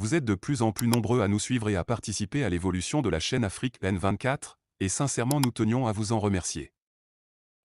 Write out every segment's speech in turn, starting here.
Vous êtes de plus en plus nombreux à nous suivre et à participer à l'évolution de la chaîne Afrique N24, et sincèrement nous tenions à vous en remercier.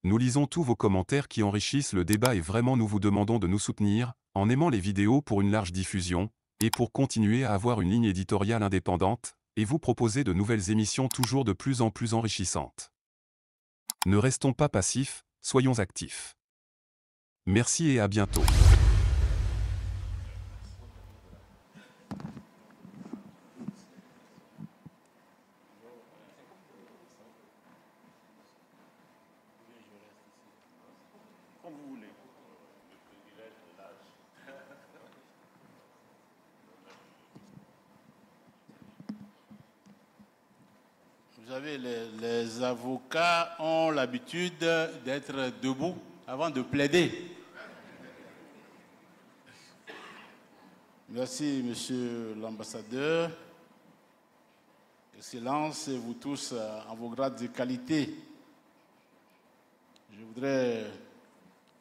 Nous lisons tous vos commentaires qui enrichissent le débat et vraiment nous vous demandons de nous soutenir, en aimant les vidéos pour une large diffusion, et pour continuer à avoir une ligne éditoriale indépendante, et vous proposer de nouvelles émissions toujours de plus en plus enrichissantes. Ne restons pas passifs, soyons actifs. Merci et à bientôt. Vous savez, les avocats ont l'habitude d'être debout avant de plaider. Merci, Monsieur l'ambassadeur. Excellences, et vous tous en vos grades de qualité. Je voudrais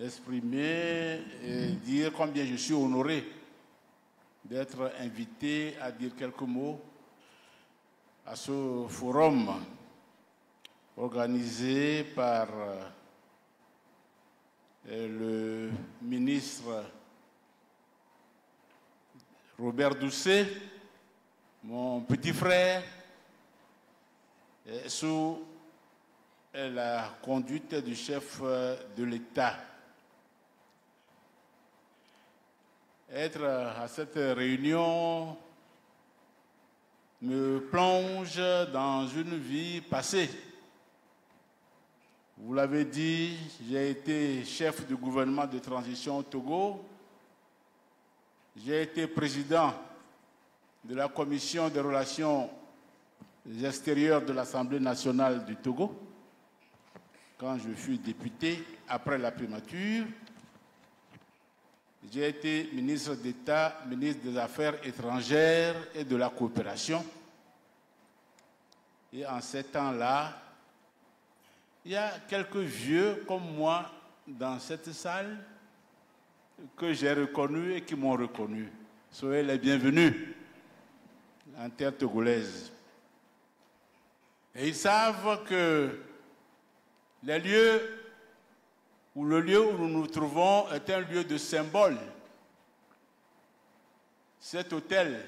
exprimer et dire combien je suis honoré d'être invité à dire quelques mots à ce forum organisé par le ministre Robert Doucet, mon petit frère, sous la conduite du chef de l'État. Être à cette réunion me plonge dans une vie passée. Vous l'avez dit, j'ai été chef du gouvernement de transition au Togo. J'ai été président de la commission des relations extérieures de l'Assemblée nationale du Togo quand je fus député après la primature. J'ai été ministre d'État, ministre des Affaires étrangères et de la coopération. Et en ces temps-là, il y a quelques vieux comme moi dans cette salle que j'ai reconnus et qui m'ont reconnu. Soyez les bienvenus en terre togolaise. Et ils savent que les lieux où le lieu où nous nous trouvons est un lieu de symbole. Cet hôtel,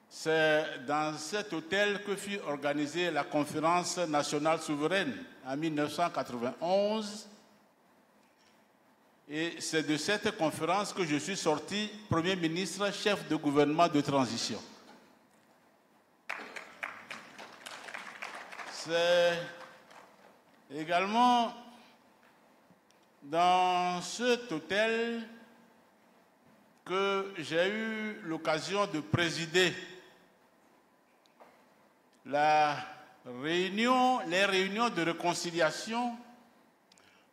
c'est dans cet hôtel que fut organisée la conférence nationale souveraine en 1991. Et c'est de cette conférence que je suis sorti Premier ministre, chef de gouvernement de transition. C'est également dans cet hôtel que j'ai eu l'occasion de présider les réunions de réconciliation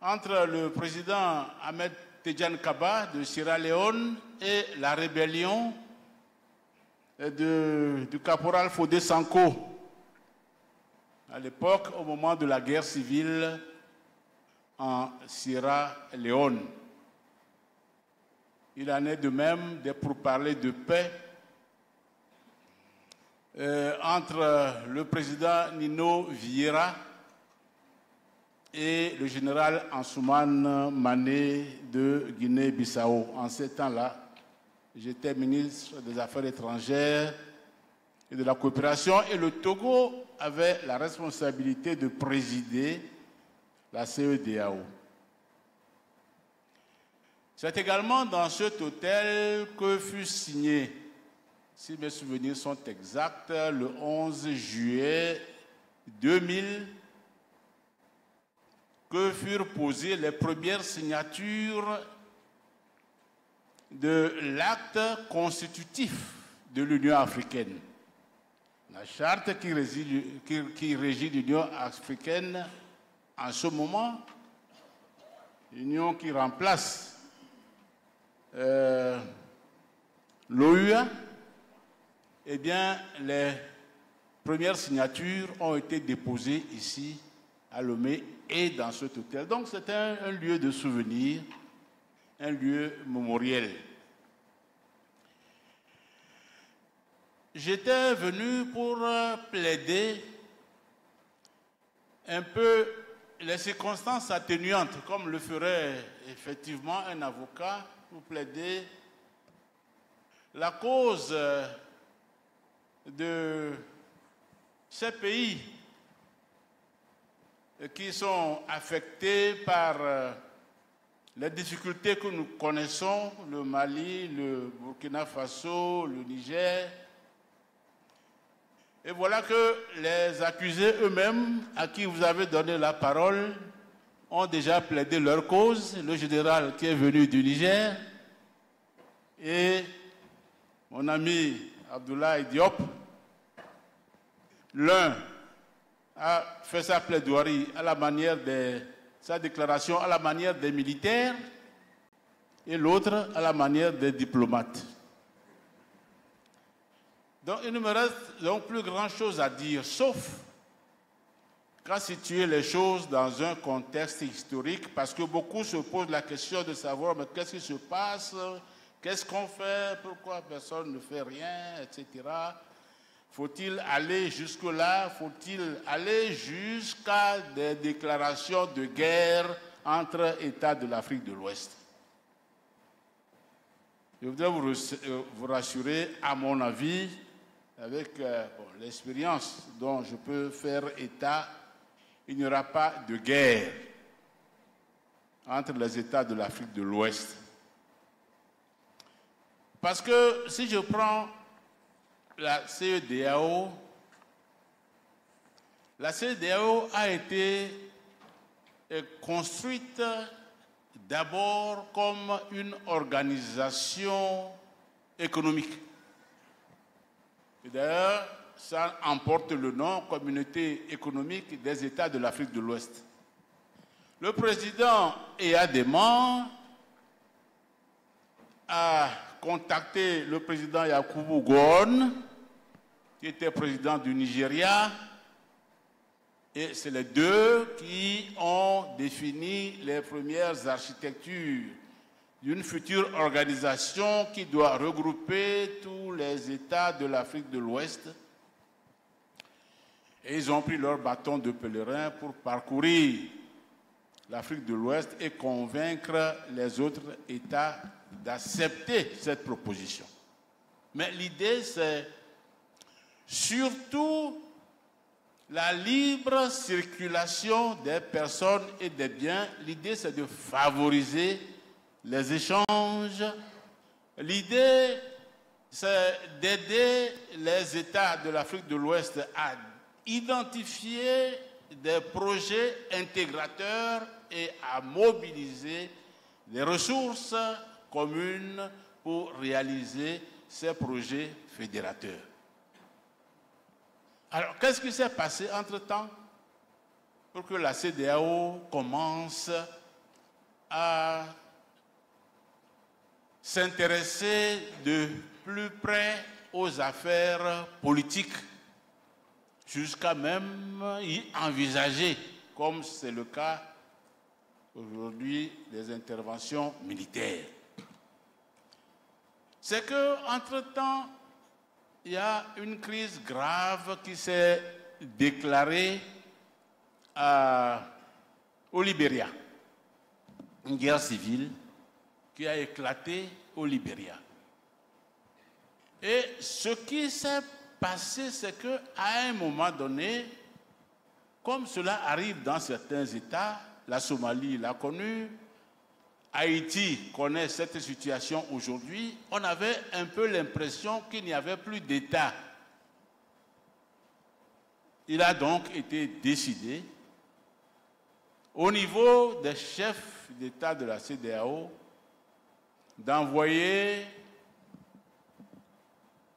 entre le président Ahmed Tidiane Kaba de Sierra Leone et la rébellion du caporal Fodé Sanko à l'époque, au moment de la guerre civile en Sierra Leone. Il en est de même des pourparlers de paix entre le président Nino Vieira et le général Ansoumane Mané de Guinée-Bissau. En ces temps-là, j'étais ministre des Affaires étrangères et de la coopération et le Togo avait la responsabilité de présider la CEDEAO. C'est également dans cet hôtel que fut signé, si mes souvenirs sont exacts, le 11 juillet 2000, que furent posées les premières signatures de l'acte constitutif de l'Union africaine. La charte qui régit l'Union africaine en ce moment, l'Union qui remplace l'OUA, eh bien, les premières signatures ont été déposées ici à Lomé et dans cet hôtel. Donc c'est un lieu de souvenir, un lieu mémoriel. j'étais venu pour plaider un peu les circonstances atténuantes, comme le ferait effectivement un avocat, pour plaider la cause de ces pays qui sont affectés par les difficultés que nous connaissons, le Mali, le Burkina Faso, le Niger. Et voilà que les accusés eux-mêmes, à qui vous avez donné la parole, ont déjà plaidé leur cause. Le général qui est venu du Niger et mon ami Abdoulaye Diop. L'un a fait sa plaidoirie à la manière sa déclaration à la manière des militaires et l'autre à la manière des diplomates. Donc il ne me reste donc plus grand chose à dire, sauf qu'à situer les choses dans un contexte historique, parce que beaucoup se posent la question de savoir mais qu'est-ce qui se passe, qu'est-ce qu'on fait, pourquoi personne ne fait rien, etc. Faut-il aller jusque-là? Faut-il aller jusqu'à des déclarations de guerre entre États de l'Afrique de l'Ouest? Je voudrais vous rassurer, à mon avis, avec l'expérience dont je peux faire état, il n'y aura pas de guerre entre les États de l'Afrique de l'Ouest. Parce que si je prends la CEDEAO a été construite d'abord comme une organisation économique. Et d'ailleurs, ça emporte le nom Communauté économique des États de l'Afrique de l'Ouest. Le président Eyadema a contacté le président Yakubu Gowon, qui était président du Nigeria, et c'est les deux qui ont défini les premières architectures d'une future organisation qui doit regrouper tous les États de l'Afrique de l'Ouest. Et ils ont pris leur bâton de pèlerin pour parcourir l'Afrique de l'Ouest et convaincre les autres États d'accepter cette proposition. Mais l'idée, c'est surtout la libre circulation des personnes et des biens. L'idée, c'est de favoriser les échanges. L'idée, c'est d'aider les États de l'Afrique de l'Ouest à identifier des projets intégrateurs et à mobiliser des ressources communes pour réaliser ces projets fédérateurs. Alors, qu'est-ce qui s'est passé entre-temps pour que la CEDEAO commence à s'intéresser de plus près aux affaires politiques, jusqu'à même y envisager, comme c'est le cas aujourd'hui, des interventions militaires? C'est qu'entre-temps, il y a une crise grave qui s'est déclarée au Libéria. Une guerre civile qui a éclaté au Libéria. Et ce qui s'est passé, c'est qu'à un moment donné, comme cela arrive dans certains États, la Somalie l'a connu, Haïti connaît cette situation aujourd'hui, on avait un peu l'impression qu'il n'y avait plus d'État. Il a donc été décidé, au niveau des chefs d'État de la CEDEAO, d'envoyer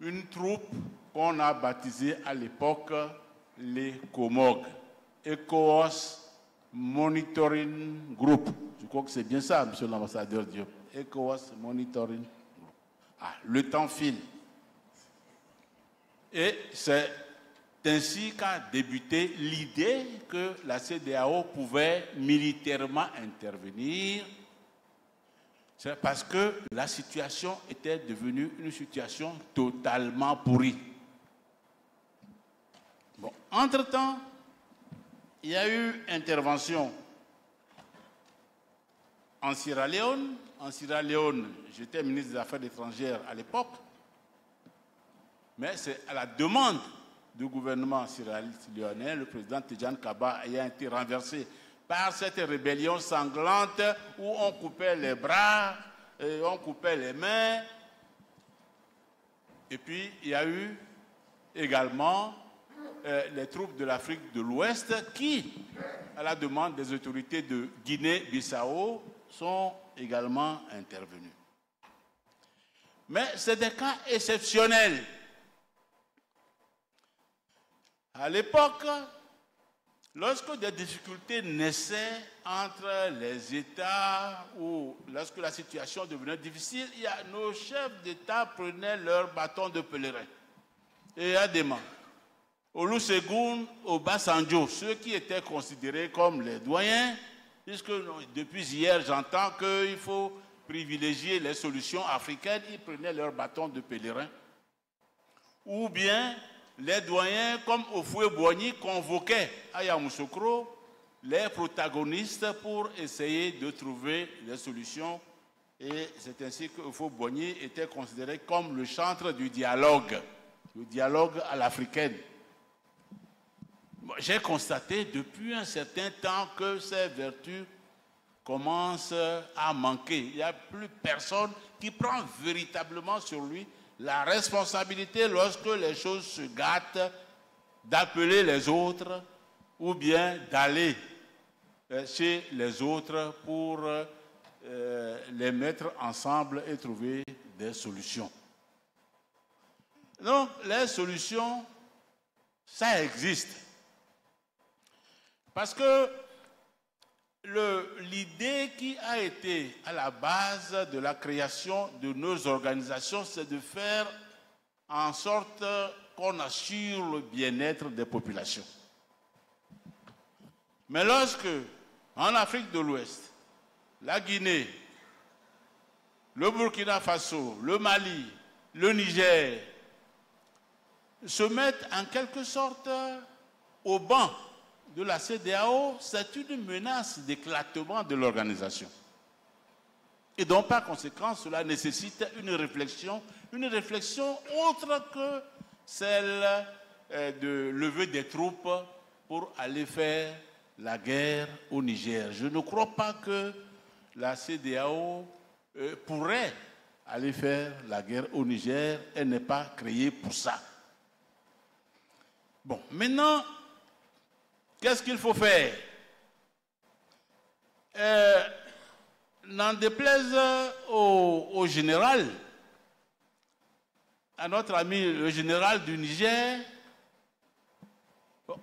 une troupe qu'on a baptisée à l'époque les COMOG, ECOWAS Monitoring Group. Je crois que c'est bien ça, monsieur l'ambassadeur Diop. ECOWAS Monitoring Group. Ah, le temps file. Et c'est ainsi qu'a débuté l'idée que la CEDEAO pouvait militairement intervenir. C'est parce que la situation était devenue une situation totalement pourrie. Bon, entre-temps, il y a eu intervention en Sierra Leone. En Sierra Leone, j'étais ministre des Affaires étrangères à l'époque, mais c'est à la demande du gouvernement sierra-léonais, le président Tidjane Kaba ayant été renversé par cette rébellion sanglante où on coupait les bras, et on coupait les mains. Et puis, il y a eu également les troupes de l'Afrique de l'Ouest qui, à la demande des autorités de Guinée-Bissau, sont également intervenues. Mais c'est des cas exceptionnels. À l'époque, lorsque des difficultés naissaient entre les États ou lorsque la situation devenait difficile, nos chefs d'État prenaient leur bâton de pèlerin. Et Adema, Olusegun, Obasanjo, ceux qui étaient considérés comme les doyens, puisque depuis hier j'entends qu'il faut privilégier les solutions africaines, ils prenaient leur bâton de pèlerin. Ou bien les doyens comme Houphouët-Boigny convoquaient à Yamoussoukro les protagonistes pour essayer de trouver des solutions. Et c'est ainsi que Houphouët-Boigny était considéré comme le chantre du dialogue à l'africaine. J'ai constaté depuis un certain temps que ces vertus commencent à manquer. Il n'y a plus personne qui prend véritablement sur lui la responsabilité lorsque les choses se gâtent d'appeler les autres ou bien d'aller chez les autres pour les mettre ensemble et trouver des solutions. Donc, les solutions, ça existe. Parce que l'idée qui a été à la base de la création de nos organisations, c'est de faire en sorte qu'on assure le bien-être des populations. Mais lorsque, en Afrique de l'Ouest, la Guinée, le Burkina Faso, le Mali, le Niger se mettent en quelque sorte au banc de la CEDEAO, c'est une menace d'éclatement de l'organisation. Et donc, par conséquent, cela nécessite une réflexion autre que celle de lever des troupes pour aller faire la guerre au Niger. Je ne crois pas que la CEDEAO pourrait aller faire la guerre au Niger. Elle n'est pas créée pour ça. Bon, maintenant, qu'est-ce qu'il faut faire? N'en déplaise au général, à notre ami le général du Niger,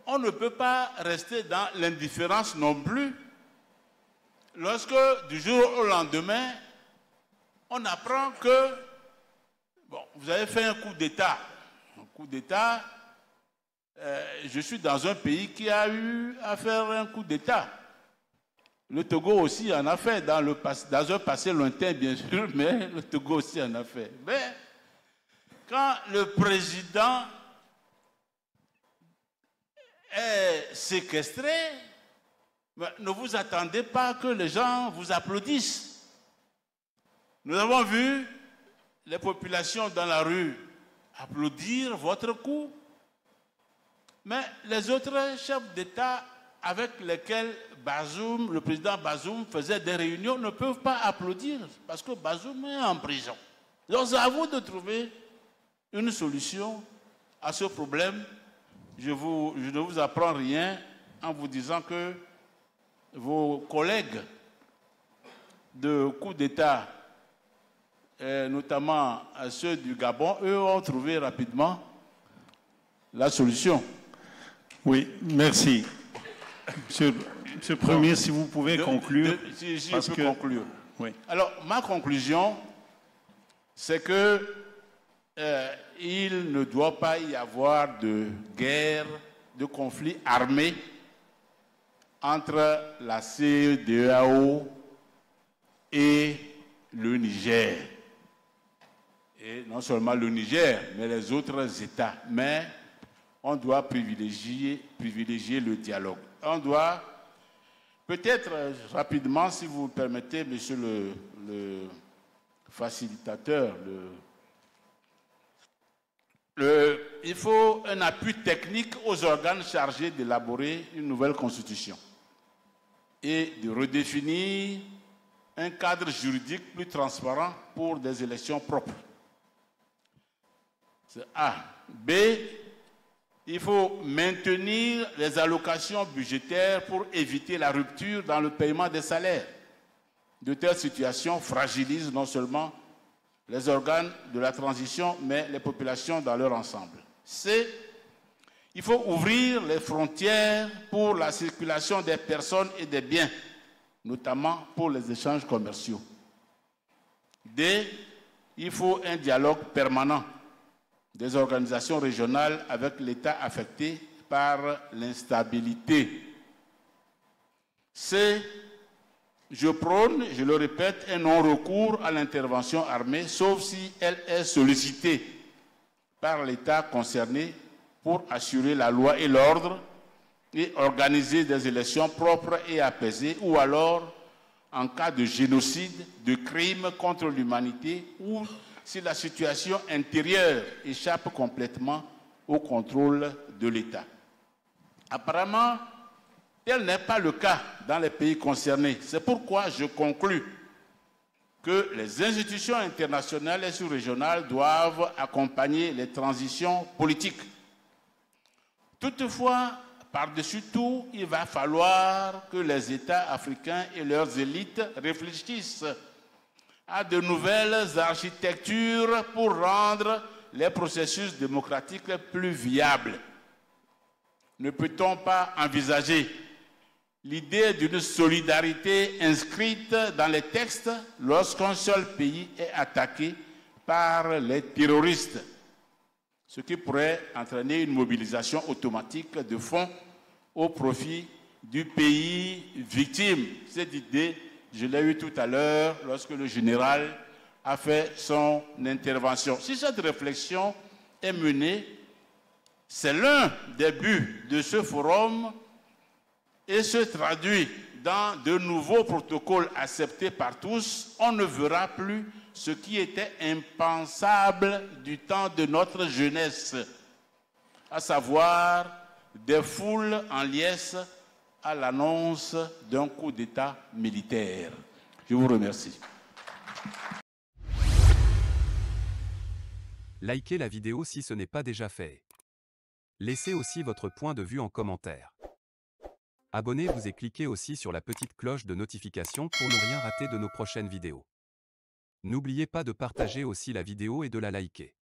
on ne peut pas rester dans l'indifférence non plus lorsque du jour au lendemain, on apprend que bon, vous avez fait un coup d'État. Un coup d'État, je suis dans un pays qui a eu à faire un coup d'État. Le Togo aussi en a fait dans un passé lointain, bien sûr, mais le Togo aussi en a fait. Mais quand le président est séquestré, ne vous attendez pas que les gens vous applaudissent. Nous avons vu les populations dans la rue applaudir votre coup, mais les autres chefs d'État avec lesquels Bazoum, le président Bazoum faisait des réunions ne peuvent pas applaudir parce que Bazoum est en prison. Donc c'est à vous de trouver une solution à ce problème. Je ne vous apprends rien en vous disant que vos collègues de coup d'État, notamment ceux du Gabon, eux ont trouvé rapidement la solution. Oui, merci. Monsieur le Premier, si vous pouvez conclure. Si je peux conclure. Oui. Alors, ma conclusion, c'est que il ne doit pas y avoir de guerre, de conflit armé entre la CEDEAO et le Niger. Et non seulement le Niger, mais les autres États. Mais on doit privilégier le dialogue. On doit, peut-être rapidement, si vous permettez, monsieur le facilitateur, il faut un appui technique aux organes chargés d'élaborer une nouvelle constitution et de redéfinir un cadre juridique plus transparent pour des élections propres. C'est A. B. Il faut maintenir les allocations budgétaires pour éviter la rupture dans le paiement des salaires. De telles situations fragilisent non seulement les organes de la transition, mais les populations dans leur ensemble. C. Il faut ouvrir les frontières pour la circulation des personnes et des biens, notamment pour les échanges commerciaux. D. Il faut un dialogue permanent des organisations régionales avec l'État affecté par l'instabilité. C. Je prône, je le répète, un non-recours à l'intervention armée, sauf si elle est sollicitée par l'État concerné pour assurer la loi et l'ordre et organiser des élections propres et apaisées, ou alors en cas de génocide, de crimes contre l'humanité, ou si la situation intérieure échappe complètement au contrôle de l'État. Apparemment, tel n'est pas le cas dans les pays concernés. C'est pourquoi je conclus que les institutions internationales et sous-régionales doivent accompagner les transitions politiques. Toutefois, par-dessus tout, il va falloir que les États africains et leurs élites réfléchissent à de nouvelles architectures pour rendre les processus démocratiques plus viables. Ne peut-on pas envisager l'idée d'une solidarité inscrite dans les textes lorsqu'un seul pays est attaqué par les terroristes, ce qui pourrait entraîner une mobilisation automatique de fonds au profit du pays victime? Cette idée, je l'ai eue tout à l'heure lorsque le général a fait son intervention. Si cette réflexion est menée, c'est l'un des buts de ce forum et se traduit dans de nouveaux protocoles acceptés par tous. On ne verra plus ce qui était impensable du temps de notre jeunesse, à savoir des foules en liesse à l'annonce d'un coup d'État militaire. Je vous remercie. Likez la vidéo si ce n'est pas déjà fait. Laissez aussi votre point de vue en commentaire. Abonnez-vous et cliquez aussi sur la petite cloche de notification pour ne rien rater de nos prochaines vidéos. N'oubliez pas de partager aussi la vidéo et de la liker.